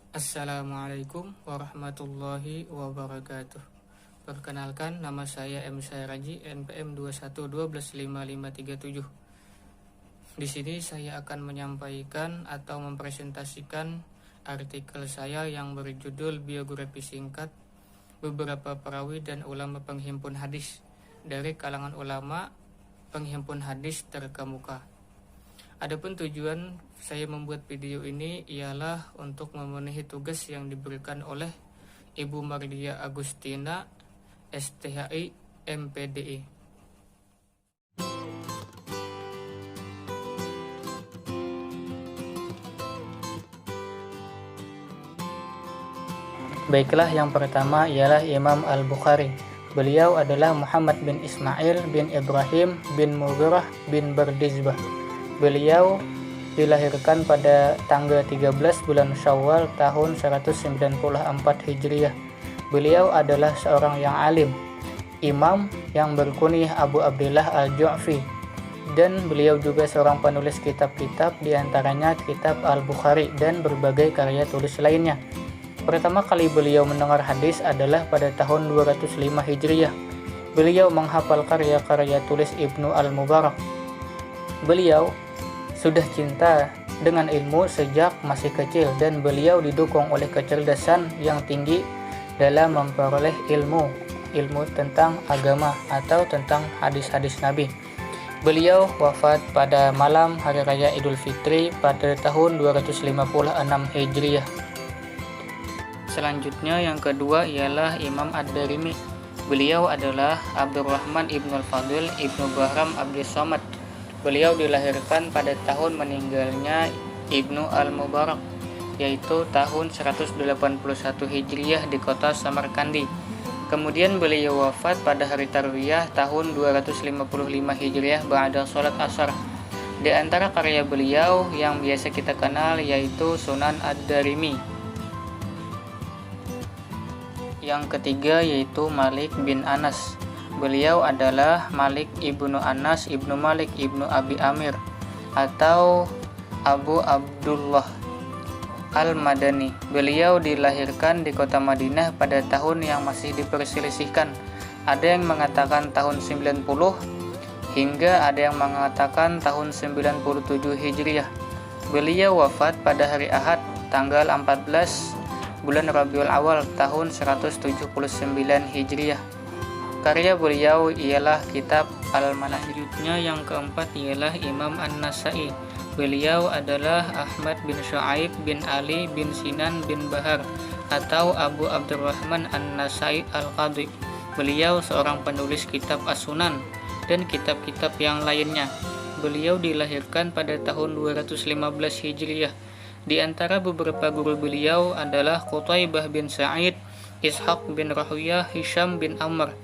Assalamualaikum warahmatullahi wabarakatuh. Perkenalkan, nama saya M. Syaraji, NPM 211215537. Di sini saya akan menyampaikan atau mempresentasikan artikel saya yang berjudul Biografi Singkat Beberapa Perawi dan Ulama Penghimpun Hadis dari kalangan ulama penghimpun hadis terkemuka. Adapun tujuan saya membuat video ini ialah untuk memenuhi tugas yang diberikan oleh Ibu Mardia Agustina, STHI, MPDI. Baiklah, yang pertama ialah Imam Al-Bukhari. Beliau adalah Muhammad bin Ismail bin Ibrahim bin Mughirah bin Bardizbah. Beliau dilahirkan pada tanggal 13 bulan Syawal tahun 194 Hijriah. Beliau adalah seorang yang alim, imam yang berkunyah Abu Abdullah Al-Ju'fi, dan beliau juga seorang penulis kitab-kitab, diantaranya kitab Al-Bukhari dan berbagai karya tulis lainnya. Pertama kali beliau mendengar hadis adalah pada tahun 205 Hijriah. Beliau menghafal karya-karya tulis Ibnu Al-Mubarak. Beliau sudah cinta dengan ilmu sejak masih kecil dan beliau didukung oleh kecerdasan yang tinggi dalam memperoleh ilmu tentang agama atau tentang hadis-hadis Nabi. Beliau wafat pada malam Hari Raya Idul Fitri pada tahun 256 Hijriah. Selanjutnya yang kedua ialah Imam Ad-Darimi. Beliau adalah Abdurrahman Ibnul Fadil Ibnu Bahram Abdus Somad. Beliau dilahirkan pada tahun meninggalnya Ibnu Al-Mubarak, yaitu tahun 181 Hijriah di kota Samarkandi. Kemudian beliau wafat pada hari Tarwiyah tahun 255 Hijriah ba'da sholat asar. Di antara karya beliau yang biasa kita kenal yaitu Sunan Ad-Darimi. Yang ketiga yaitu Malik bin Anas. Beliau adalah Malik ibnu Anas ibnu Malik ibnu Abi Amir atau Abu Abdullah Al-Madani. Beliau dilahirkan di kota Madinah pada tahun yang masih diperselisihkan. Ada yang mengatakan tahun 90 hingga ada yang mengatakan tahun 97 Hijriah. Beliau wafat pada hari Ahad tanggal 14 bulan Rabiul Awal tahun 179 Hijriah. Karya beliau ialah kitab Al-Manahij. Selanjutnya yang keempat ialah Imam An-Nasai. Beliau adalah Ahmad bin Syuaib bin Ali bin Sinan bin Bahar atau Abu Abdurrahman An-Nasai Al-Qadhi. Beliau seorang penulis kitab As-Sunan dan kitab-kitab yang lainnya. Beliau dilahirkan pada tahun 215 Hijriah. Di antara beberapa guru beliau adalah Qutaibah bin Sa'id, Ishaq bin Rahuyah, Hisham bin Amr.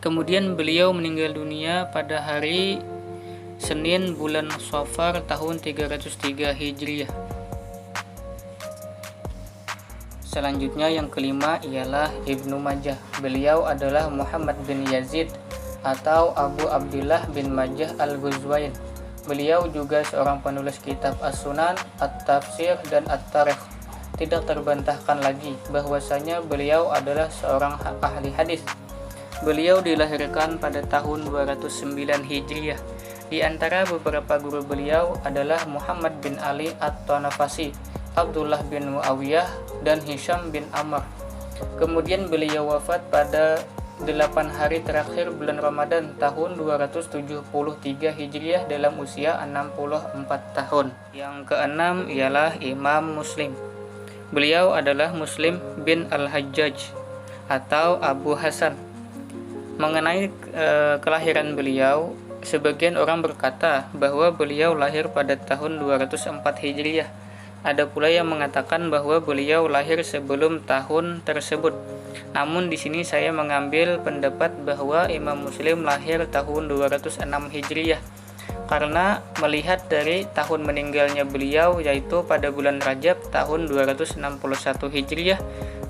Kemudian beliau meninggal dunia pada hari Senin bulan Safar tahun 303 Hijriah. Selanjutnya yang kelima ialah Ibnu Majah. Beliau adalah Muhammad bin Yazid atau Abu Abdullah bin Majah Al-Ghuzwain. Beliau juga seorang penulis kitab As-Sunan, At-Tafsir, dan At-Tarikh. Tidak terbantahkan lagi bahwasanya beliau adalah seorang ahli hadis. Beliau dilahirkan pada tahun 209 Hijriah. Di antara beberapa guru beliau adalah Muhammad bin Ali At-Tanafasi, Abdullah bin Muawiyah, dan Hisham bin Amr. Kemudian beliau wafat pada 8 hari terakhir bulan Ramadan tahun 273 Hijriah dalam usia 64 tahun. Yang keenam ialah Imam Muslim. Beliau adalah Muslim bin Al-Hajjaj atau Abu Hasan. Mengenai kelahiran beliau, sebagian orang berkata bahwa beliau lahir pada tahun 204 Hijriah. Ada pula yang mengatakan bahwa beliau lahir sebelum tahun tersebut. Namun di sini saya mengambil pendapat bahwa Imam Muslim lahir tahun 206 Hijriah karena melihat dari tahun meninggalnya beliau yaitu pada bulan Rajab tahun 261 Hijriah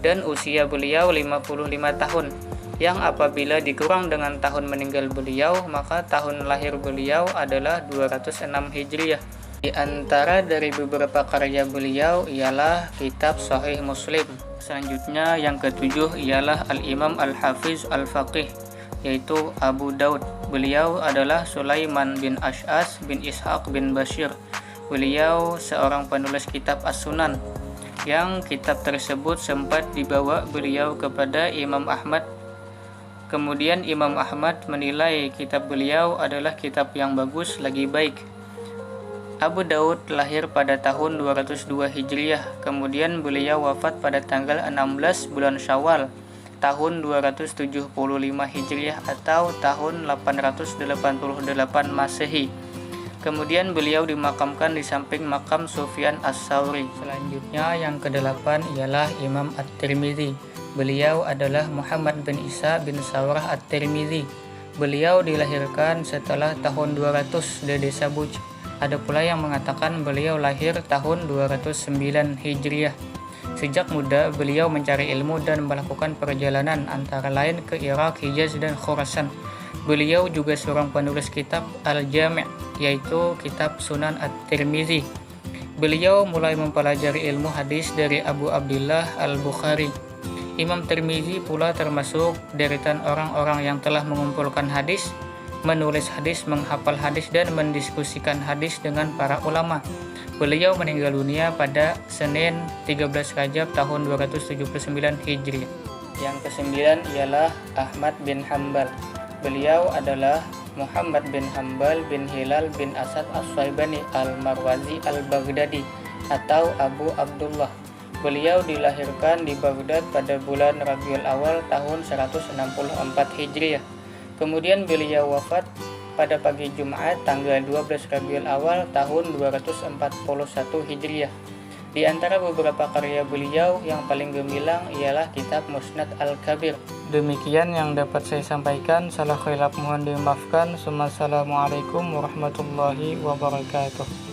dan usia beliau 55 tahun, yang apabila dikurang dengan tahun meninggal beliau maka tahun lahir beliau adalah 206 Hijriah. Di antara dari beberapa karya beliau ialah kitab Sahih Muslim. Selanjutnya yang ketujuh ialah Al-Imam Al-Hafiz Al-Faqih, yaitu Abu Daud. Beliau adalah Sulaiman bin Ash'as bin Ishaq bin Bashir. Beliau seorang penulis kitab As-Sunan, yang kitab tersebut sempat dibawa beliau kepada Imam Ahmad. Kemudian Imam Ahmad menilai kitab beliau adalah kitab yang bagus lagi baik. Abu Daud lahir pada tahun 202 Hijriah, kemudian beliau wafat pada tanggal 16 bulan Syawal tahun 275 Hijriah atau tahun 888 Masehi. Kemudian beliau dimakamkan di samping makam Sufyan As-Tsauri. Selanjutnya yang kedelapan ialah Imam At-Tirmidzi. Beliau adalah Muhammad bin Isa bin Sawrah At-Tirmidzi. Beliau dilahirkan setelah tahun 200 di desa Buj. Ada pula yang mengatakan beliau lahir tahun 209 Hijriah. Sejak muda beliau mencari ilmu dan melakukan perjalanan antara lain ke Irak, Hijaz, dan Khurasan. Beliau juga seorang penulis kitab Al-Jami', yaitu kitab Sunan At-Tirmidzi. Beliau mulai mempelajari ilmu hadis dari Abu Abdullah Al-Bukhari. Imam Tirmidzi pula termasuk deretan orang-orang yang telah mengumpulkan hadis, menulis hadis, menghafal hadis, dan mendiskusikan hadis dengan para ulama. Beliau meninggal dunia pada Senin 13 Rajab tahun 279 Hijriah. Yang kesembilan ialah Ahmad bin Hanbal. Beliau adalah Muhammad bin Hanbal bin Hilal bin Asad As-Swaibani Al-Marwazi Al-Baghdadi atau Abu Abdullah. Beliau dilahirkan di Baghdad pada bulan Rabiul Awal tahun 164 Hijriah. Kemudian beliau wafat pada pagi Jumat tanggal 12 Rabiul Awal tahun 241 Hijriah. Di antara beberapa karya beliau yang paling gemilang ialah kitab Musnad Al-Kabir. Demikian yang dapat saya sampaikan. Salah khilaf mohon dimaafkan. Wassalamualaikum warahmatullahi wabarakatuh.